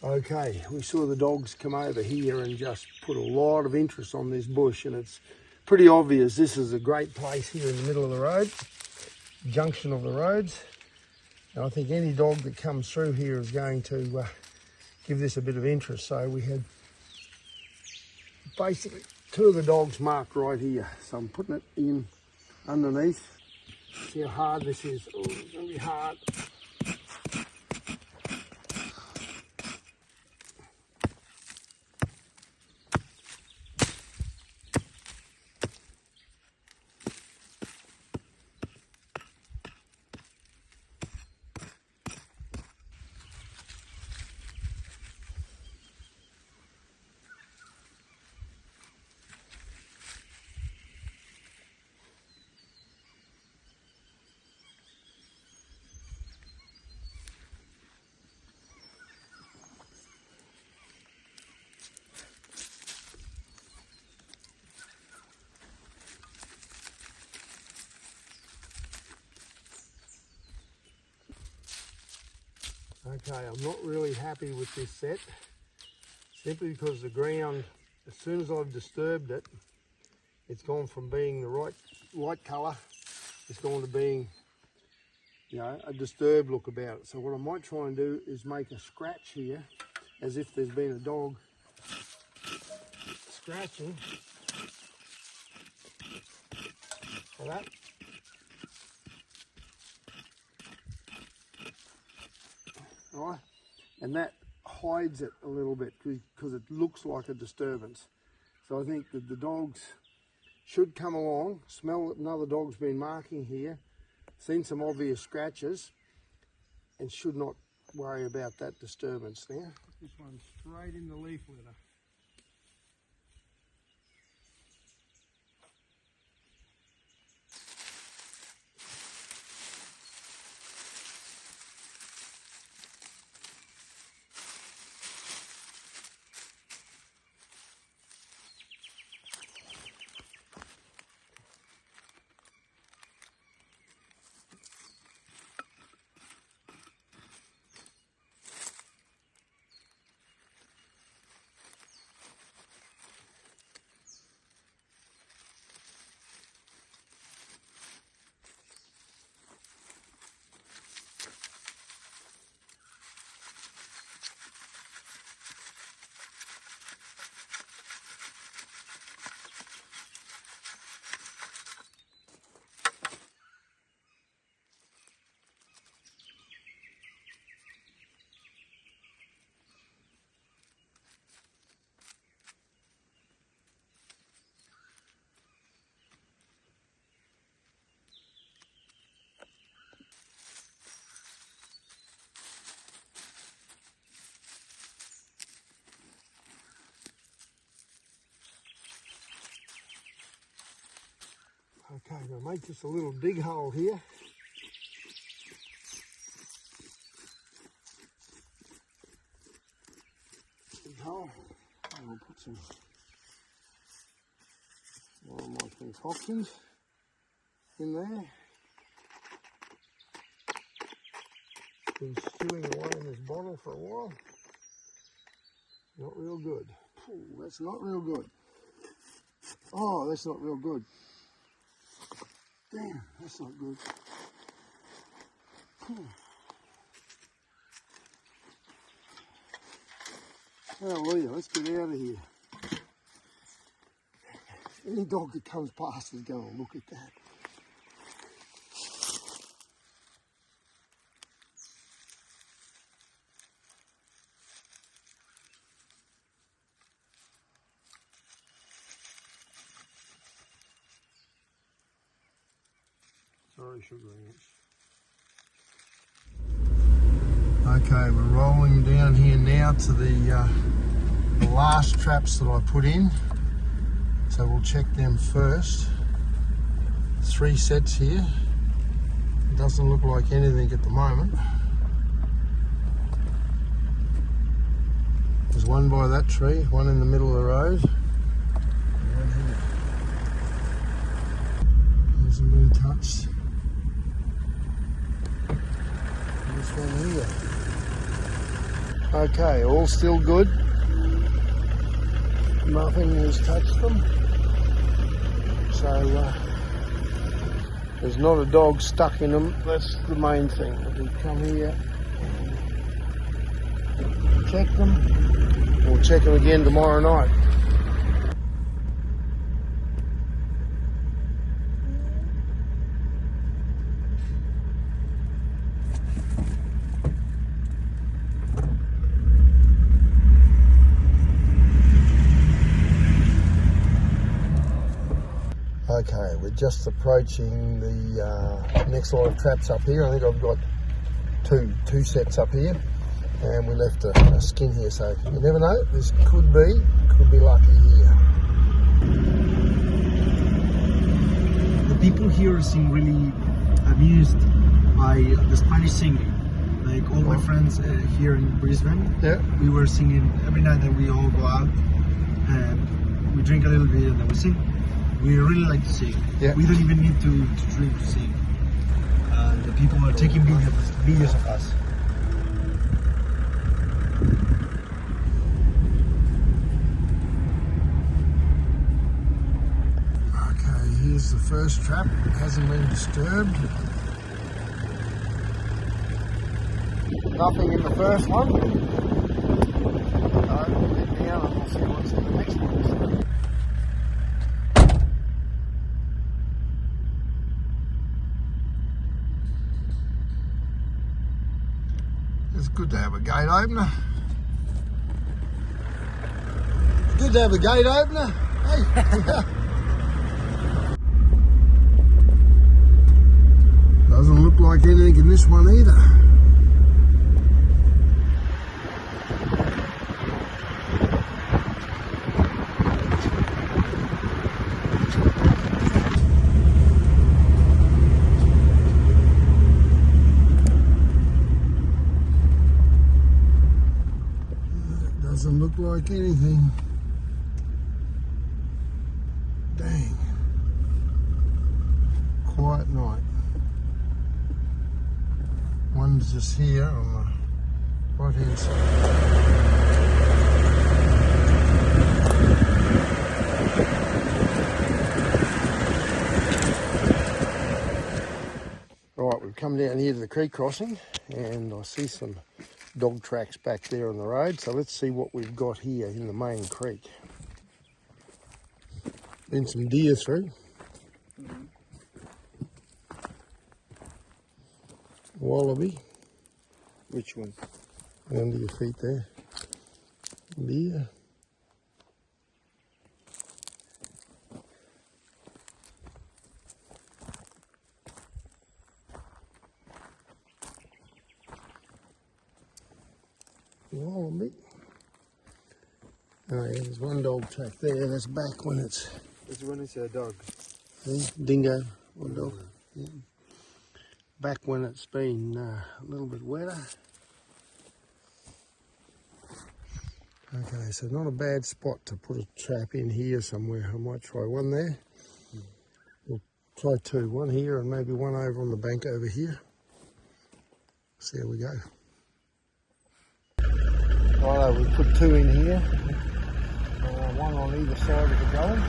Okay, we saw the dogs come over here and just put a lot of interest on this bush, and it's pretty obvious this is a great place here in the middle of the road, junction of the roads. And I think any dog that comes through here is going to give this a bit of interest. So we had basically 2 of the dogs marked right here. So I'm putting it in underneath. See how hard this is. Oh, it's going to be hard. Okay, I'm not really happy with this set, simply because the ground, as soon as I've disturbed it, it's gone from being the right light colour, it's gone to being, you know, a disturbed look about it. So what I might try and do is make a scratch here, as if there's been a dog scratching, like that. Right, and that hides it a little bit because it looks like a disturbance. So I think that the dogs should come along, smell that another dog's been marking here, seen some obvious scratches, and should not worry about that disturbance now. This one's straight in the leaf litter. Okay, I'm going to make just a little dig hole here. Dig hole. And we'll put some more of my concoctions in there. Been stewing away in this bottle for a while. Not real good. Ooh, that's not real good. Oh, that's not real good. Damn, that's not good. Hallelujah, let's get out of here. Any dog that comes past is going to look at that. Sorry, Sugar Ants. Okay, we're rolling down here now to the last traps that I put in. So we'll check them first. 3 sets here. It doesn't look like anything at the moment. There's one by that tree, one in the middle of the road. One here. Hasn't been touched. This one here. Okay, all still good. Nothing has touched them. So there's not a dog stuck in them. That's the main thing. We come here, check them. We'll check them again tomorrow night. Okay, we're just approaching the next line of traps up here. I think I've got two sets up here, and we left a skin here, so you never know. This could be lucky here. The people here seem really amused by the Spanish singing. Like all my friends here in Brisbane, we were singing every night that we all go out, and we drink a little bit and then we sing. We really like to sing. Yeah. We don't even need to drink to sing. The people are taking videos of us. Okay, here's the first trap. It hasn't been disturbed. Nothing in the first one. So we'll head down and we'll see what's in the next one. It's good to have a gate opener. It's good to have a gate opener. Hey. Doesn't look like anything in this one either. Doesn't look like anything. Dang. Quiet night. One's just here on the right hand side. Right, we've come down here to the creek crossing and I see some dog tracks back there on the road, so let's see what we've got here in the main creek. Been some deer through. Wallaby. Which one? Under your feet there. Deer. Wallaby. Oh yeah, there's one dog track there. That's back when it's... This one is a dog. Dingo. One dog. Yeah. Back when it's been a little bit wetter. Okay, so not a bad spot to put a trap in here somewhere. I might try one there. We'll try two. One here and maybe one over on the bank over here. See how we go. Righto, we put two in here. One on either side of the gully.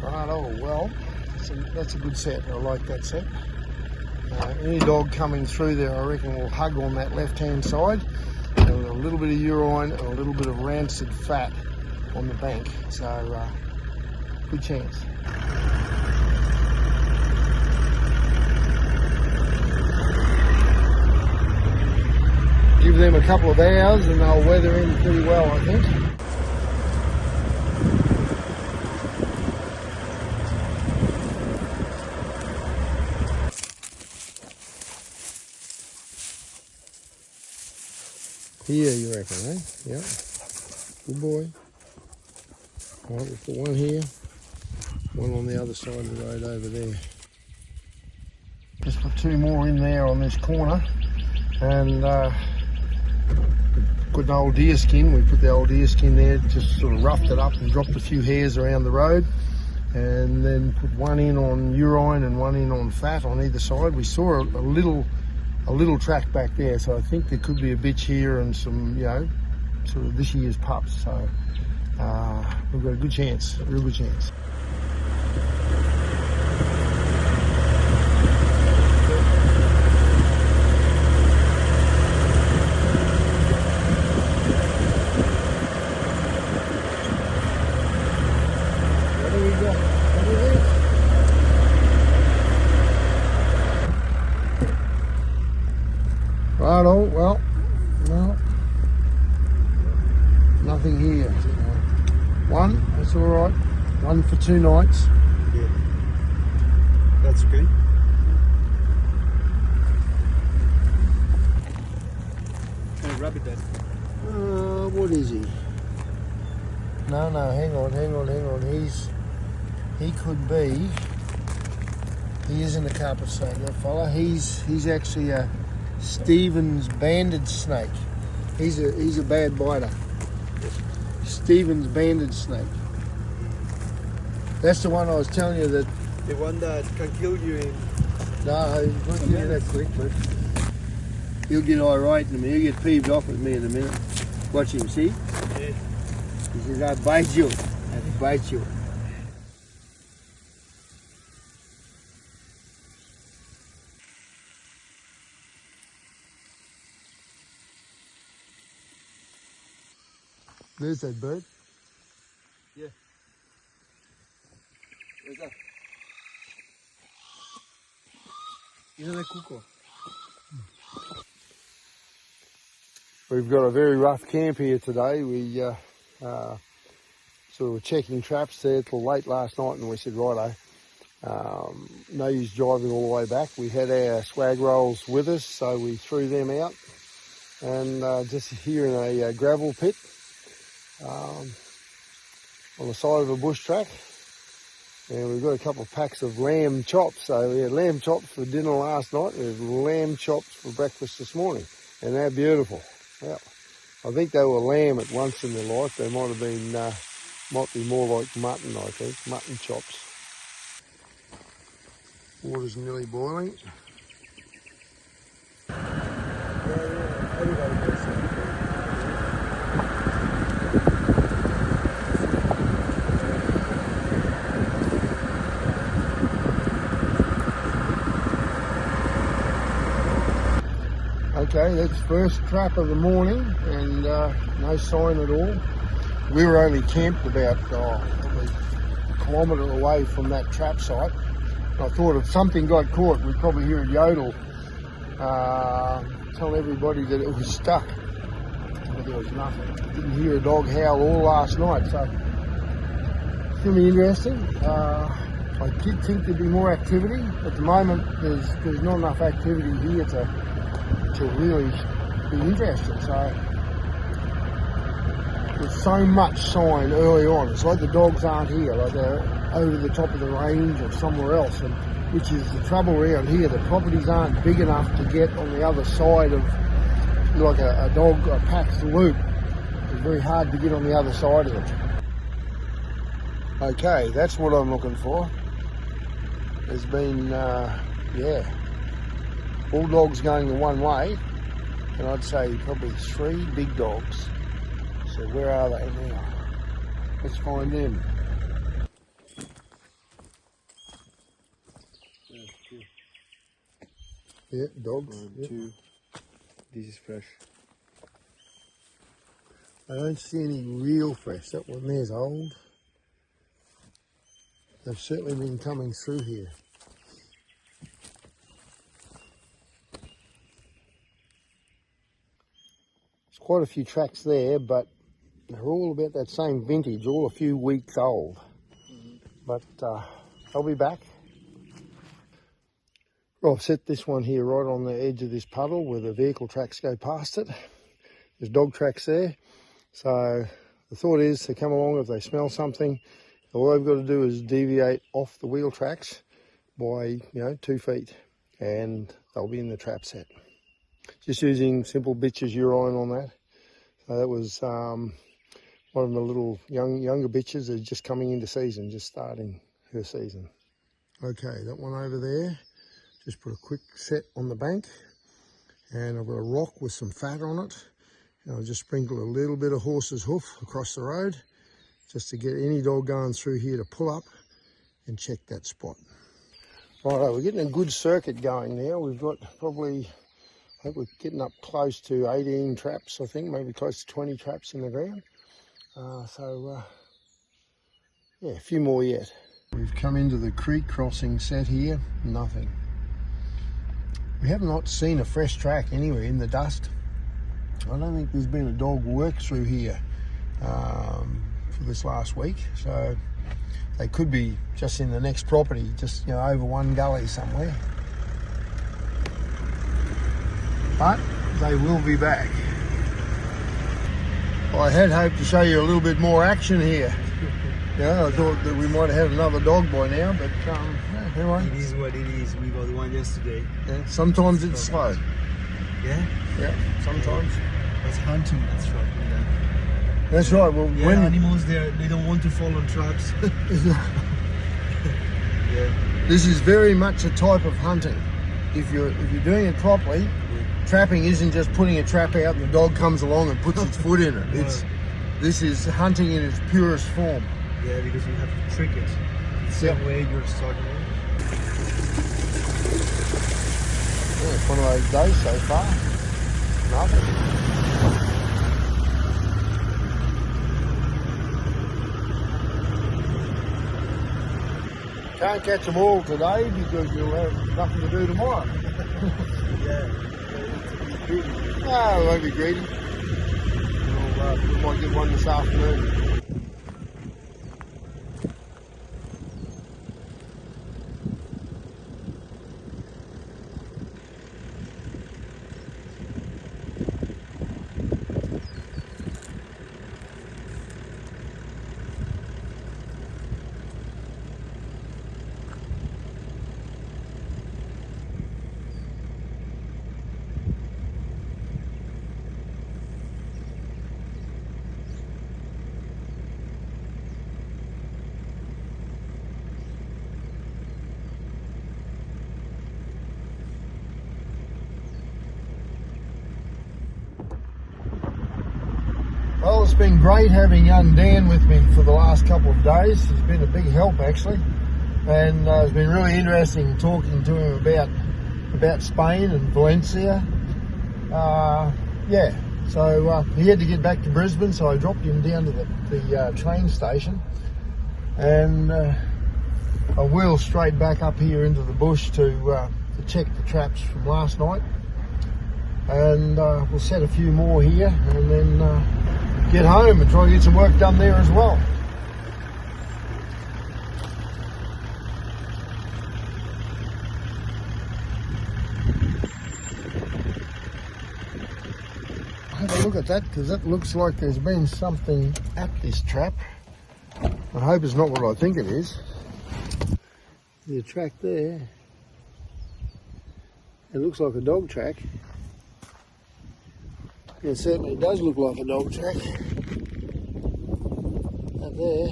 Righto, well, that's a good set. I like that set. Any dog coming through there, I reckon, will hug on that left-hand side. And a little bit of urine and a little bit of rancid fat on the bank. So, good chance. Give them a couple of hours and they'll weather in pretty well, I think. Here, you reckon, eh? Yep. Good boy. All right, we'll put one here, one on the other side of the road over there. Just put two more in there on this corner, and put an old deer skin. We put the old deer skin there, just sort of roughed it up and dropped a few hairs around the road, and then put one in on urine and one in on fat on either side. We saw a little a little track back there, so I think there could be a bitch here and some, you know, sort of this year's pups. So we've got a good chance, a real good chance. What do we got? What do you think? Righto, well, no, nothing here. One, that's all right. One for 2 nights. Yeah. That's okay. Kind of rabbit that. What is he? No, hang on. He could be. He isn't a carpet snake, that fella. He's actually a Stevens banded snake. He's a bad biter. Stevens banded snake. That's the one I was telling you that. The one that can kill you in. No, he won't give you that quick, but he'll get irate in a minute. He'll get peeved off with me in a minute. Watch him, see? Yeah. He says, I bite you. I bite you. There's that bird. Yeah. Where's that? Isn't that cuckoo? We've got a very rough camp here today. We sort of were checking traps there till late last night, and we said, righto, no use driving all the way back. We had our swag rolls with us, so we threw them out, and just here in a gravel pit on the side of a bush track. And we've got a couple of packs of lamb chops. So we had lamb chops for dinner last night. We had lamb chops for breakfast this morning. And they're beautiful. Yeah. I think they were lamb at once in their life. They might have been, might be more like mutton, I think. Mutton chops. Water's nearly boiling. Everybody gets it. Okay, that's first trap of the morning, and no sign at all. We were only camped about probably a kilometre away from that trap site. I thought if something got caught, we'd probably hear a yodel tell everybody that it was stuck. But there was nothing. Didn't hear a dog howl all last night, so it's going to be interesting. I did think there'd be more activity. At the moment, there's not enough activity here to really be interesting. So there's so much sign early on. It's like the dogs aren't here, like they're over the top of the range or somewhere else, and which is the trouble around here. The properties aren't big enough to get on the other side of like a pack's loop. It's very hard to get on the other side of it. Okay, that's what I'm looking for. There's been, all dogs going the one way, and I'd say probably 3 big dogs. So where are they now? Let's find them. Yeah, dogs. 1, 2. This is fresh. I don't see any real fresh. That one there's old. They've certainly been coming through here. There's quite a few tracks there, but they're all about that same vintage, all a few weeks old. But I'll be back. Well, I've set this one here right on the edge of this puddle where the vehicle tracks go past it. There's dog tracks there. So the thought is to come along if they smell something. All they've got to do is deviate off the wheel tracks by 2 feet, and they'll be in the trap set. Just using simple bitches urine on that. So that was one of the little younger bitches that's just coming into season, just starting her season. Okay, that one over there, just put a quick set on the bank, and I've got a rock with some fat on it, and I'll just sprinkle a little bit of horse's hoof across the road just to get any dog going through here to pull up and check that spot. Righto, we're getting a good circuit going now. We've got probably, I think we're getting up close to 18 traps, I think, maybe close to 20 traps in the ground. Yeah, a few more yet. We've come into the creek crossing set here, nothing. We have not seen a fresh track anywhere in the dust. I don't think there's been a dog work through here for this last week, so they could be just in the next property, just over one gully somewhere. But they will be back. I had hoped to show you a little bit more action here. I thought that we might have had another dog by now, but anyway. It is what it is. We got one yesterday. Yeah, sometimes it's slow. Yeah? Yeah, sometimes. It's hunting, that's right. Yeah. That's right. Well, yeah, when animals, they don't want to fall on traps. Yeah. This is very much a type of hunting. If you're doing it properly, trapping isn't just putting a trap out and the dog comes along and puts its foot in it. This is hunting in its purest form. Yeah, because you have to trick it. It's the way you're starting. Yeah, it's one of those days so far. Nothing. Can't catch them all today because you'll have nothing to do tomorrow. No, we won't be greedy. We might get one this afternoon. Well, it's been great having young Dan with me for the last couple of days. He's been a big help actually, and it's been really interesting talking to him about Spain and Valencia. So he had to get back to Brisbane, so I dropped him down to the train station, and I wheeled straight back up here into the bush to check the traps from last night, and we'll set a few more here, and then get home and try and get some work done there as well. Have a look at that, because that looks like there's been something at this trap. I hope it's not what I think it is. The track there, it looks like a dog track. It certainly does look like a dog track. Up there.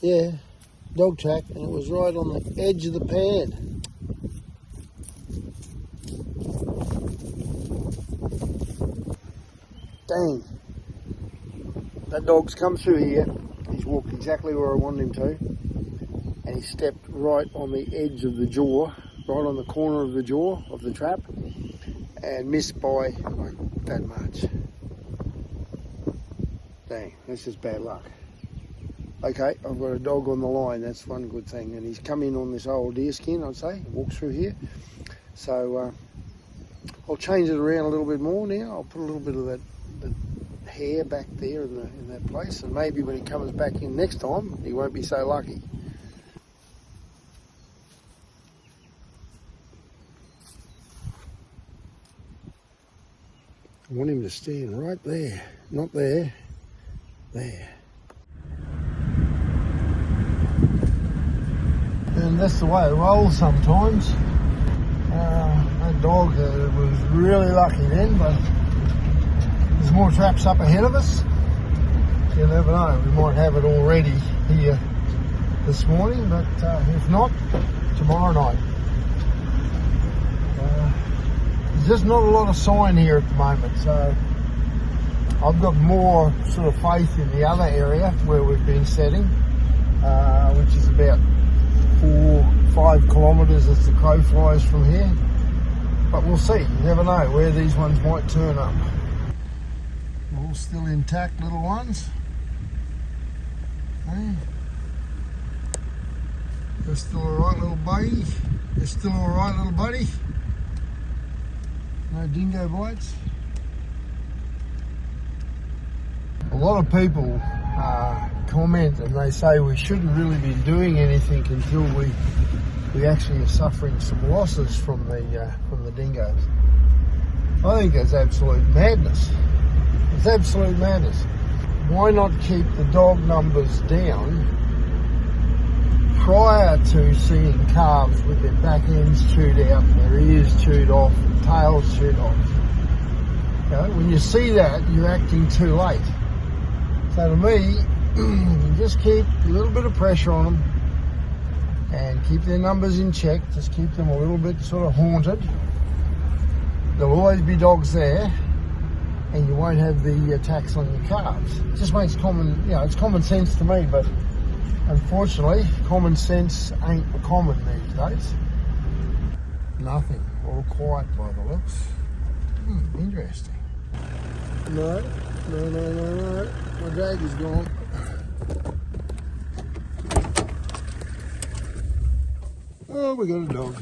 Yeah, dog track, and it was right on the edge of the pan. Dang. That dog's come through here. He's walked exactly where I wanted him to, and he stepped right on the edge of the jaw, right on the corner of the jaw of the trap, and missed by like that much. Dang, that's just bad luck. Okay, I've got a dog on the line, that's one good thing, and he's come in on this old deer skin, I'd say, walked through here. So I'll change it around a little bit more now. I'll put a little bit of that hair back there in that place, and maybe when he comes back in next time he won't be so lucky. I want him to stand right there, not there, there. And that's the way it rolls sometimes. That dog was really lucky then, but there's more traps up ahead of us, You never know, we might have it already here this morning, but if not, tomorrow night. There's just not a lot of sign here at the moment, so I've got more sort of faith in the other area where we've been setting, which is about 4-5 kilometres as the crow flies from here. But we'll see, you never know where these ones might turn up. All still intact little ones. Hey. They're still alright, little buddy. They're still alright, little buddy. No dingo bites. A lot of people comment and they say we shouldn't really be doing anything until we actually are suffering some losses from the dingoes. I think that's absolute madness. It's absolute madness. Why not keep the dog numbers down prior to seeing calves with their back ends chewed out, their ears chewed off, tails chewed off? You know, when you see that, you're acting too late. So to me, you just keep a little bit of pressure on them and keep their numbers in check. Just keep them a little bit sort of haunted. There'll always be dogs there, and you won't have the attacks on your calves. It just makes it's common sense to me, but unfortunately, common sense ain't common these days. Nothing, all quiet by the looks. Interesting. No, my drag is gone. Oh, we got a dog.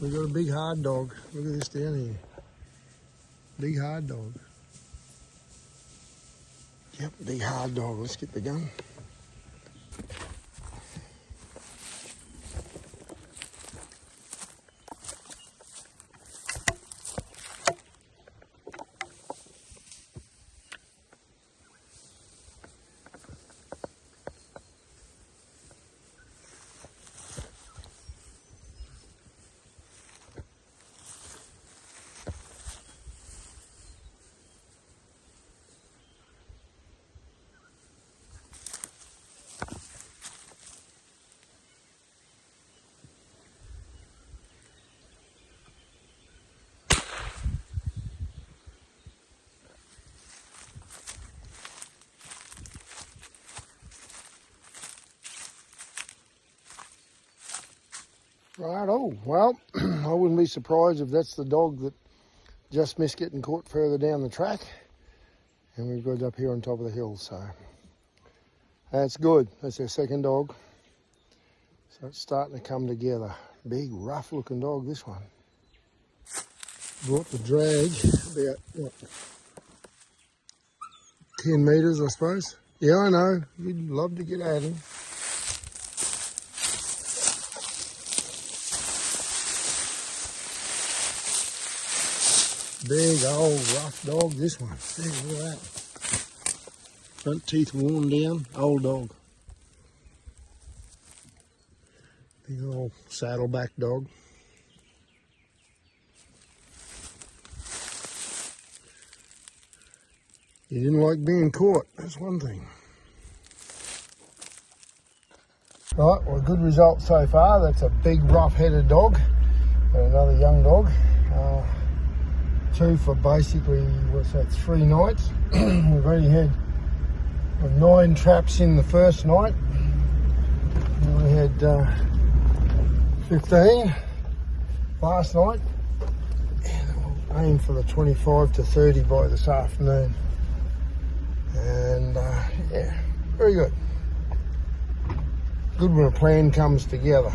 We got a big hard dog. Look at this down here. Big hard dog. Yep, big hard dog. Let's get the gun. Right, well, I wouldn't be surprised if that's the dog that just missed getting caught further down the track. And we've got it up here on top of the hill, so that's good. That's our second dog. So it's starting to come together. Big, rough looking dog, this one. Brought the drag about, what, 10 metres, I suppose. Yeah, I know, you'd love to get at him. Big old rough dog, this one. Hey, look at that. Front teeth worn down, old dog. Big old saddleback dog. He didn't like being caught, that's one thing. Right, well, good result so far. That's a big rough-headed dog. And another young dog. 2 for basically, what's that, 3 nights. We've already had 9 traps in the first night. And we had 15 last night. And we'll aim for the 25 to 30 by this afternoon. And yeah, very good. Good when a plan comes together.